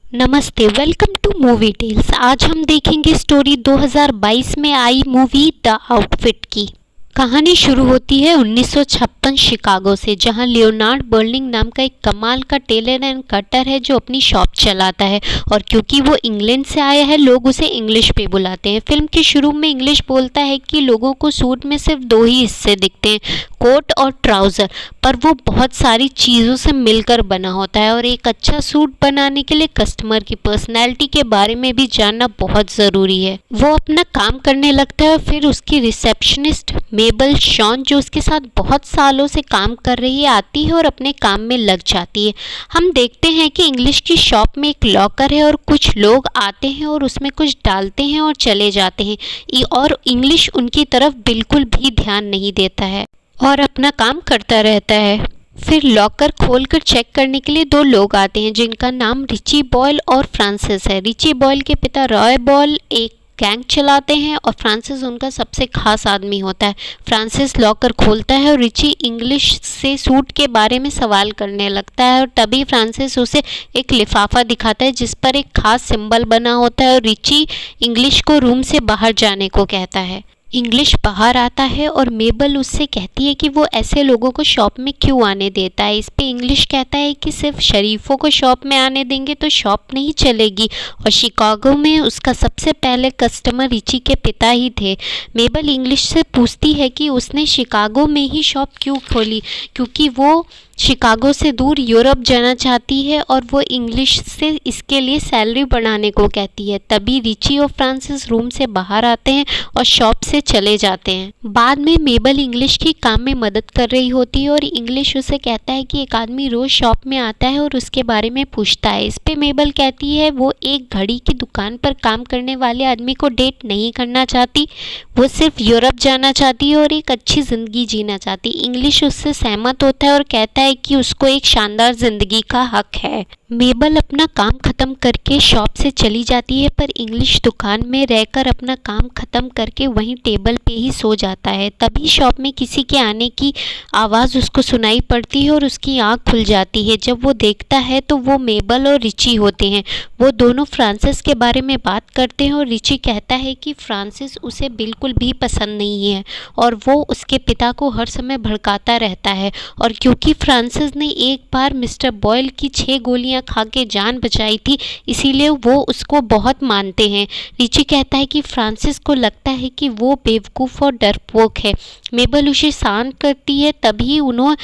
नमस्ते, welcome two movie tales. आज हम देखेंगे स्टोरी 2022 में आई मूवी द आउटफिट की। कहानी शुरू होती है 1956 शिकागो से, जहां लियोनार्ड बर्लिंग नाम का एक कमाल का टेलर एंड कटर है जो अपनी शॉप चलाता है। और क्योंकि वो इंग्लैंड से आया है, लोग उसे इंग्लिश पे बुलाते हैं। फिल्म के शुरू में इंग्लिश बोलता है कि लोगों को सूट में सिर्फ दो ही हिस्से दिखते हैं, कोट और ट्राउज़र, पर वो बहुत सारी चीज़ों से मिलकर बना होता है। और एक अच्छा सूट बनाने के लिए कस्टमर की पर्सनैलिटी के बारे में भी जानना बहुत ज़रूरी है। वो अपना काम करने लगता है और फिर उसकी रिसेप्शनिस्ट मेबल शॉन, जो उसके साथ बहुत सालों से काम कर रही है, आती है और अपने काम में लग जाती है। हम देखते हैं कि इंग्लिश की शॉप में एक लॉकर है और कुछ लोग आते हैं और उसमें कुछ डालते हैं और चले जाते हैं, और इंग्लिश उनकी तरफ बिल्कुल भी ध्यान नहीं देता है और अपना काम करता रहता है। फिर लॉकर खोलकर चेक करने के लिए दो लोग आते हैं जिनका नाम रिची बॉयल और फ्रांसिस है। रिची बॉयल के पिता रॉय बॉयल एक गैंग चलाते हैं और फ्रांसिस उनका सबसे खास आदमी होता है। फ्रांसिस लॉकर खोलता है और रिची इंग्लिश से सूट के बारे में सवाल करने लगता है, और तभी फ्रांसिस उसे एक लिफाफा दिखाता है जिस पर एक खास सिंबल बना होता है, और रिची इंग्लिश को रूम से बाहर जाने को कहता है। इंग्लिश बाहर आता है और मेबल उससे कहती है कि वो ऐसे लोगों को शॉप में क्यों आने देता है। इस पे इंग्लिश कहता है कि सिर्फ शरीफों को शॉप में आने देंगे तो शॉप नहीं चलेगी, और शिकागो में उसका सबसे पहले कस्टमर रिची के पिता ही थे। मेबल इंग्लिश से पूछती है कि उसने शिकागो में ही शॉप क्यों खोली, क्योंकि वो शिकागो से दूर यूरोप जाना चाहती है, और वो इंग्लिश से इसके लिए सैलरी बढ़ाने को कहती है। तभी रिची और फ्रांसिस रूम से बाहर आते हैं और शॉप से चले जाते हैं। बाद में मेबल इंग्लिश की काम में मदद कर रही होती है और इंग्लिश उसे कहता है कि एक आदमी रोज शॉप में आता है और उसके बारे में पूछता है। इस पे मेबल कहती है वो एक घड़ी की दुकान पर काम करने वाले आदमी को डेट नहीं करना चाहती, वो सिर्फ यूरोप जाना चाहती है और एक अच्छी ज़िंदगी जीना चाहती। इंग्लिश उससे सहमत होता है और कहता है कि उसको एक शानदार जिंदगी का हक है। मेबल अपना काम खत्म करके शॉप से चली जाती है, पर इंग्लिश दुकान में रहकर अपना काम खत्म करके वहीं टेबल पे ही सो जाता है। तभी शॉप में किसी के आने की आवाज़ उसको सुनाई पड़ती है और उसकी आंख खुल जाती है। जब वो देखता है तो वो मेबल और रिची होते हैं। वो दोनों फ्रांसिस के बारे में बात करते हैं और रिची कहता है कि फ्रांसिस उसे बिल्कुल भी पसंद नहीं है और वो उसके पिता को हर समय भड़काता रहता है। और क्योंकि फ्रांसिस ने एक बार मिस्टर बॉयल की 6 गोलियां खा के जान बचाई थी, इसीलिए वो उसको बहुत मानते हैं। रिची कहता है कि फ्रांसिस को लगता है कि वो बेवकूफ़ और डरपोक है। मेबल उसे शांत करती है, तभी उन्हें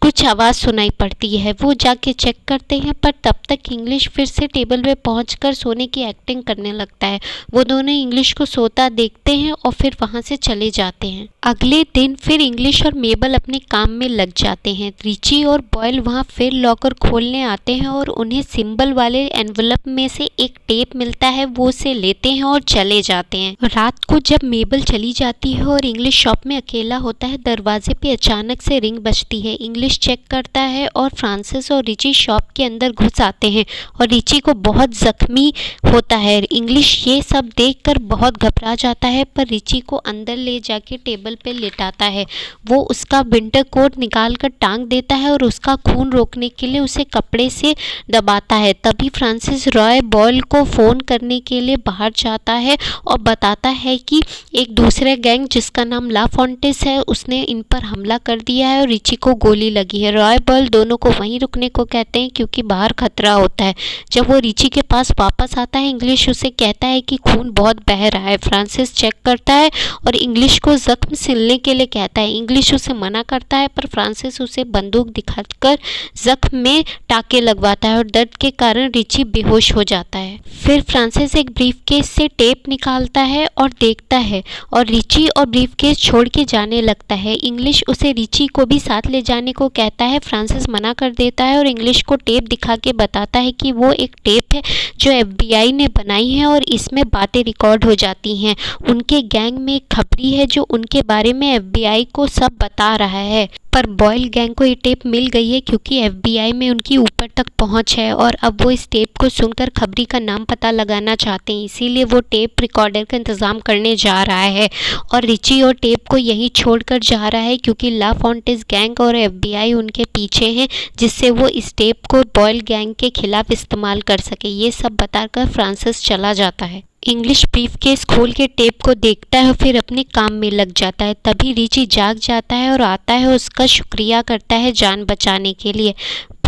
कुछ आवाज़ सुनाई पड़ती है। वो जाके चेक करते हैं, पर तब तक इंग्लिश फिर से टेबल पे पहुंचकर सोने की एक्टिंग करने लगता है। वो दोनों इंग्लिश को सोता देखते हैं और फिर वहां से चले जाते हैं। अगले दिन फिर इंग्लिश और मेबल अपने काम में लग जाते हैं। रिची और बॉयल वहां फिर लॉकर खोलने आते हैं और उन्हें सिंबल वाले एनवलप में से एक टेप मिलता है, वो उसे लेते हैं और चले जाते हैं। रात को जब मेबल चली जाती है और इंग्लिश शॉप में अकेला होता है, दरवाजे पे अचानक से रिंग बजती है। इंग्लिश चेक करता है और फ्रांसिस और रिची शॉप के अंदर घुस आते हैं और रिची को बहुत जख्मी होता है। इंग्लिश ये सब देखकर बहुत घबरा जाता है, पर रिची को अंदर ले जाके टेबल पे लेटाता है। वो उसका विंटर कोट निकाल कर टांग देता है और उसका खून रोकने के लिए उसे कपड़े से दबाता है। तभी फ्रांसिस रॉय बॉयल को फ़ोन करने के लिए बाहर जाता है और बताता है कि एक दूसरे गैंग जिसका नाम ला फॉन्टेस है, उसने इन पर हमला कर दिया है और रिची को गोली लगी है। रॉय बॉयल दोनों को वहीं रुकने को कहते हैं क्योंकि बाहर खतरा होता है। जब वो रिची के पास वापस आता है, इंग्लिश उसे कहता है कि खून बहुत बह रहा है। फ्रांसिस चेक करता है और इंग्लिश को जख्म सिलने के लिए कहता है। इंग्लिश उसे मना करता है, पर फ्रांसिस उसे बंदूक दिखाकर जख्म में टाके लगवाता है और दर्द के कारण रिची बेहोश हो जाता है। फिर फ्रांसिस एक ब्रीफकेस से टेप निकालता है और देखता है और रिची और ब्रीफकेस छोड़ के जाने लगता है। इंग्लिश उसे रिची को भी साथ ले जाने को कहता है। फ्रांसिस मना कर देता है और इंग्लिश को टेप दिखा के बताता है कि वो एक टेप है जो FBI ने बनाई है और इसमें बातें रिकॉर्ड हो जाती हैं। उनके गैंग में एक खबरी है जो उनके बारे में एफबीआई को सब बता रहा है। पर बॉयल गैंग को ये टेप मिल गई है क्योंकि एफबीआई में उनकी ऊपर तक पहुंच है और अब वो इस टेप को सुनकर खबरी का नाम पता लगाना चाहते हैं, इसीलिए वो टेप रिकॉर्डर का इंतज़ाम करने जा रहा है और रिची और टेप को यहीं छोड़कर जा रहा है क्योंकि ला फॉन्टेस गैंग और एफबीआई उनके पीछे हैं, जिससे वो इस टेप को बॉयल गैंग के खिलाफ इस्तेमाल कर सके। ये सब बताकर फ्रांसिस चला जाता है। इंग्लिश ब्रीफकेस खोल के टेप को देखता है और फिर अपने काम में लग जाता है। तभी रिची जाग जाता है और आता है, उसका शुक्रिया करता है जान बचाने के लिए।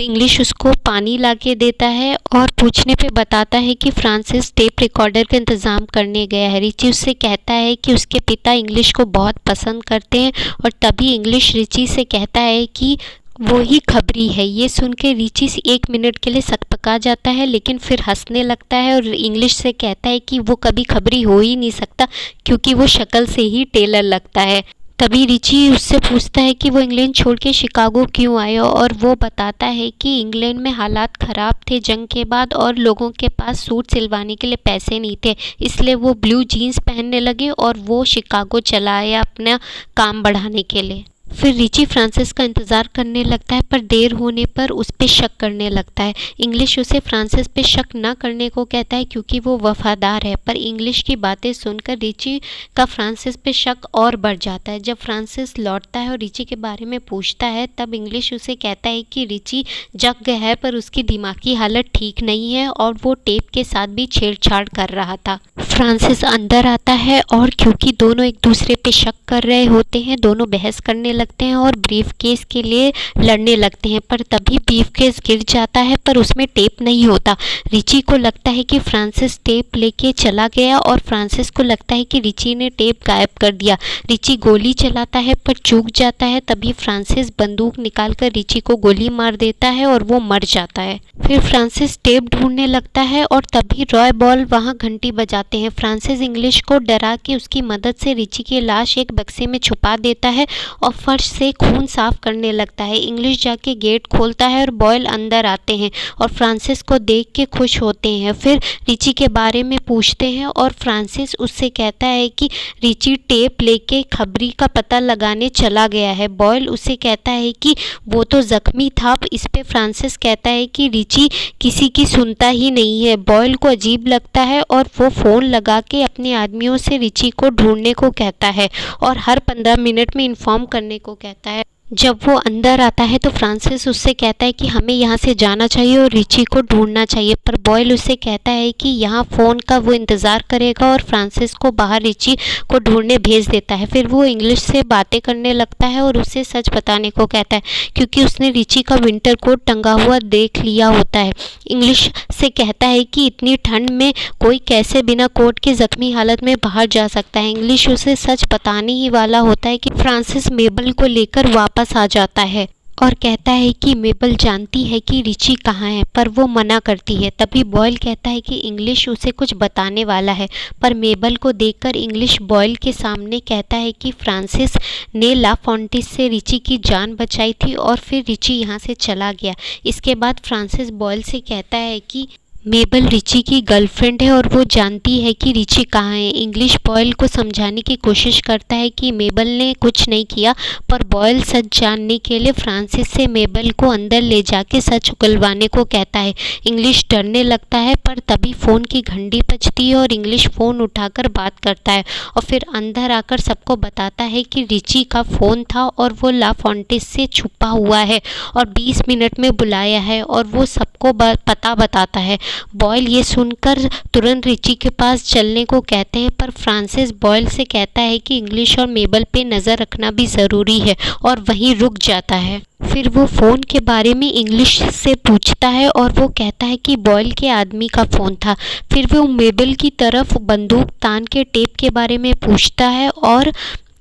इंग्लिश उसको पानी लाके देता है और पूछने पे बताता है कि फ्रांसिस टेप रिकॉर्डर का इंतज़ाम करने गया है। रिची उससे कहता है कि उसके पिता इंग्लिश को बहुत पसंद करते हैं और तभी इंग्लिश रिची से कहता है कि वो ही खबरी है। ये सुन के रिची 1 मिनट के लिए सकपका जाता है, लेकिन फिर हंसने लगता है और इंग्लिश से कहता है कि वो कभी खबरी हो ही नहीं सकता क्योंकि वो शक्ल से ही टेलर लगता है। तभी रिची उससे पूछता है कि वो इंग्लैंड छोड़ के शिकागो क्यों आए और वो बताता है कि इंग्लैंड में हालात ख़राब थे जंग के बाद और लोगों के पास सूट सिलवाने के लिए पैसे नहीं थे, इसलिए वो ब्लू जीन्स पहनने लगे और वो शिकागो चला आया अपना काम बढ़ाने के लिए। फिर रिची फ्रांसिस का इंतज़ार करने लगता है पर देर होने पर उस पर शक करने लगता है। इंग्लिश उसे फ्रांसिस पे शक ना करने को कहता है क्योंकि वो वफादार है, पर इंग्लिश की बातें सुनकर रिची का फ्रांसिस पे शक और बढ़ जाता है। जब फ्रांसिस लौटता है और रिची के बारे में पूछता है तब इंग्लिश उसे कहता है कि रिची जग गया है पर उसकी दिमागी हालत ठीक नहीं है और वो टेप के साथ भी छेड़छाड़ कर रहा था। फ्रांसिस अंदर आता है और क्योंकि दोनों एक दूसरे पे शक कर रहे होते हैं, दोनों बहस करने लगते हैं और ब्रीफकेस के लिए लड़ने लगते हैं। पर तभी ब्रीफकेस गिर जाता है पर उसमें टेप नहीं होता। रिची को लगता है कि फ्रांसिस टेप लेके चला गया और फ्रांसिस को लगता है कि रिची ने टेप गायब कर दिया। रिची गोली चलाता है पर चूक जाता है। तभी फ्रांसिस बंदूक निकालकर रिची को गोली मार देता है और वो मर जाता है। फिर फ्रांसिस टेप ढूंढने लगता है और तभी रॉय बॉल वहाँ घंटी बजाते हैं। फ्रांसिस इंग्लिश को डरा के उसकी मदद से रिची की लाश एक बक्से में छुपा देता है और फर्श से खून साफ करने लगता है। इंग्लिश जाके गेट खोलता है और बॉयल अंदर आते हैं और फ्रांसिस को देख के खुश होते हैं। फिर रिची के बारे में पूछते हैं और फ्रांसिस उससे कहता है कि रिची टेप लेके खबरी का पता लगाने चला गया है। बॉयल उसे कहता है कि वो तो जख्मी था। इस पे फ्रांसिस कहता है कि रिची किसी की सुनता ही नहीं है। बॉयल को अजीब लगता है और वो फ़ोन लगा के अपने आदमियों से रिची को ढूंढने को कहता है और हर 15 मिनट में इन्फॉर्म करने को कहता है। जब वो अंदर आता है तो फ्रांसिस उससे कहता है कि हमें यहाँ से जाना चाहिए और रिची को ढूंढना चाहिए, पर बॉयल उससे कहता है कि यहाँ फ़ोन का वो इंतज़ार करेगा और फ्रांसिस को बाहर रिची को ढूंढने भेज देता है। फिर वो इंग्लिश से बातें करने लगता है और उसे सच बताने को कहता है क्योंकि उसने रिची का विंटर कोट टंगा हुआ देख लिया होता है। इंग्लिश से कहता है कि इतनी ठंड में कोई कैसे बिना कोट के ज़ख्मी हालत में बाहर जा सकता है। इंग्लिश उसे सच बताने ही वाला होता है कि फ्रांसिस मेबल को लेकर वापस आ जाता है और कहता है कि मेबल जानती है कि रिची कहाँ है, पर वो मना करती है। तभी बॉयल कहता है कि इंग्लिश उसे कुछ बताने वाला है, पर मेबल को देखकर इंग्लिश बॉयल के सामने कहता है कि फ्रांसिस ने ला फॉन्टिस से रिची की जान बचाई थी और फिर रिची यहाँ से चला गया। इसके बाद फ्रांसिस बॉयल से कहता है कि मेबल रिची की गर्लफ्रेंड है और वो जानती है कि रिची कहाँ है। इंग्लिश बॉयल को समझाने की कोशिश करता है कि मेबल ने कुछ नहीं किया, पर बॉयल सच जानने के लिए फ्रांसिस से मेबल को अंदर ले जाके सच उगलवाने को कहता है। इंग्लिश डरने लगता है पर तभी फ़ोन की घंटी बजती है और इंग्लिश फ़ोन उठाकर बात करता है और फिर अंदर आकर सबको बताता है कि रिची का फ़ोन था और वो ला फॉन्टिस से छुपा हुआ है और 20 मिनट में बुलाया है और वो सबको पता बताता है। बॉयल ये सुनकर तुरंत रिची के पास चलने को कहते हैं, पर फ्रांसिस बॉयल से कहता है कि इंग्लिश और मेबल पे नज़र रखना भी ज़रूरी है और वहीं रुक जाता है। फिर वो फ़ोन के बारे में इंग्लिश से पूछता है और वो कहता है कि बॉयल के आदमी का फ़ोन था। फिर वो मेबल की तरफ बंदूक तान के टेप के बारे में पूछता है और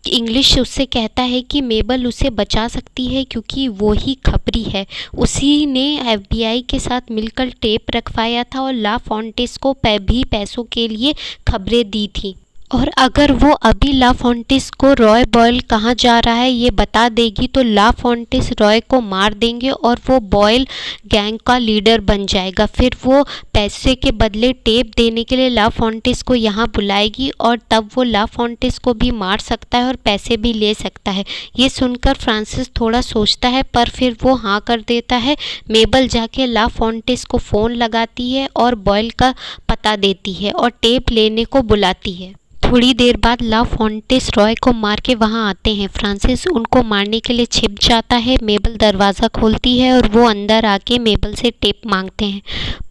इंग्लिश उससे कहता है कि मेबल उसे बचा सकती है क्योंकि वो ही खबरी है। उसी ने एफबीआई के साथ मिलकर टेप रखवाया था और ला फॉन्टेस को भी पैसों के लिए खबरें दी थी और अगर वो अभी ला फोंटिस को रॉय बॉयल कहाँ जा रहा है ये बता देगी तो ला फोंटिस रॉय को मार देंगे और वो बॉयल गैंग का लीडर बन जाएगा। फिर वो पैसे के बदले टेप देने के लिए ला फोंटिस को यहाँ बुलाएगी और तब वो ला फोंटिस को भी मार सकता है और पैसे भी ले सकता है। ये सुनकर फ्रांसिस थोड़ा सोचता है पर फिर वो हाँ कर देता है। मेबल जाके ला फोंटिस को फ़ोन लगाती है और बॉयल का पता देती है और टेप लेने को बुलाती है। थोड़ी देर बाद ला फोंटिस रॉय को मार के वहाँ आते हैं। फ्रांसिस उनको मारने के लिए छिप जाता है। मेबल दरवाज़ा खोलती है और वो अंदर आके मेबल से टेप मांगते हैं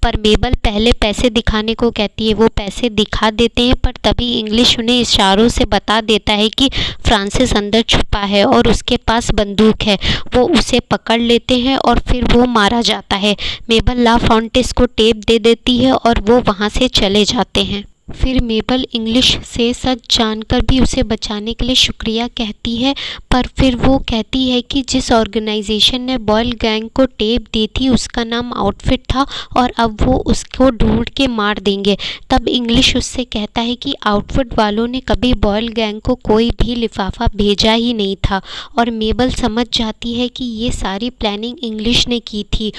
पर मेबल पहले पैसे दिखाने को कहती है। वो पैसे दिखा देते हैं पर तभी इंग्लिश उन्हें इशारों से बता देता है कि फ्रांसिस अंदर छुपा है और उसके पास बंदूक है। वो उसे पकड़ लेते हैं और फिर वो मारा जाता है। मेबल ला फोंटिस को टेप दे देती है और वो वहाँ से चले जाते हैं। फिर मेबल इंग्लिश से सच जानकर भी उसे बचाने के लिए शुक्रिया कहती है पर फिर वो कहती है कि जिस ऑर्गेनाइजेशन ने बॉयल गैंग को टेप दी थी उसका नाम आउटफिट था और अब वो उसको ढूंढ के मार देंगे। तब इंग्लिश उससे कहता है कि आउटफिट वालों ने कभी बॉयल गैंग को कोई भी लिफाफा भेजा ही नहीं था और मेबल समझ जाती है कि ये सारी प्लानिंग इंग्लिश ने की थी।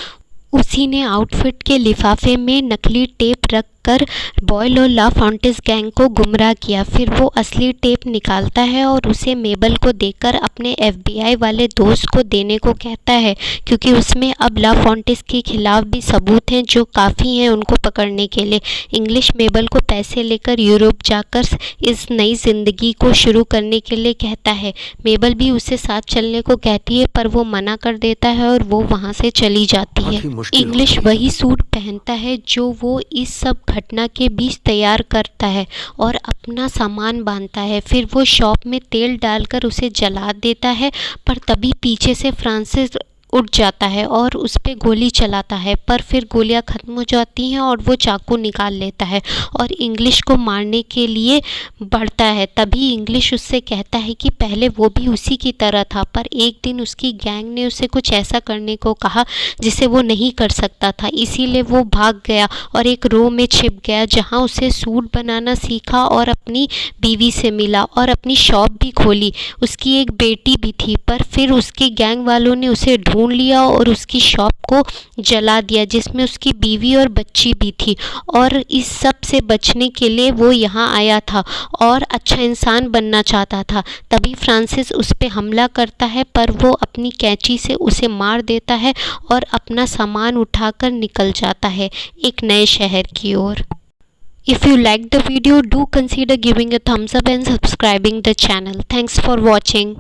उसी ने आउटफिट के लिफाफे में नकली टेप रख कर बॉयल और ला फोंटिस गैंग को गुमराह किया। फिर वो असली टेप निकालता है और उसे मेबल को देकर अपने FBI वाले दोस्त को देने को कहता है क्योंकि उसमें अब ला फोंटिस के खिलाफ भी सबूत हैं जो काफ़ी हैं उनको पकड़ने के लिए। इंग्लिश मेबल को पैसे लेकर यूरोप जाकर इस नई ज़िंदगी को शुरू करने के लिए कहता है। मेबल भी उसे साथ चलने को कहती है पर वो मना कर देता है और वो वहाँ से चली जाती है। इंग्लिश वही सूट पहनता है जो वो इस सब घटना के बीच तैयार करता है और अपना सामान बांधता है। फिर वो शॉप में तेल डालकर उसे जला देता है पर तभी पीछे से फ्रांसिस उठ जाता है और उस पर गोली चलाता है पर फिर गोलियां ख़त्म हो जाती हैं और वो चाकू निकाल लेता है और इंग्लिश को मारने के लिए बढ़ता है। तभी इंग्लिश उससे कहता है कि पहले वो भी उसी की तरह था पर एक दिन उसकी गैंग ने उसे कुछ ऐसा करने को कहा जिसे वो नहीं कर सकता था, इसीलिए वो भाग गया और एक रो में छिप गया जहाँ उसे सूट बनाना सीखा और अपनी बीवी से मिला और अपनी शॉप भी खोली। उसकी एक बेटी भी थी पर फिर उसके गैंग वालों ने उसे ढूंढ लिया और उसकी शॉप को जला दिया जिसमें उसकी बीवी और बच्ची भी थी और इस सब से बचने के लिए वो यहाँ आया था और अच्छा इंसान बनना चाहता था। तभी फ्रांसिस उस पर हमला करता है पर वो अपनी कैंची से उसे मार देता है और अपना सामान उठाकर निकल जाता है एक नए शहर की ओर। If you like the video, do consider giving a thumbs up and subscribing the channel. Thanks for watching.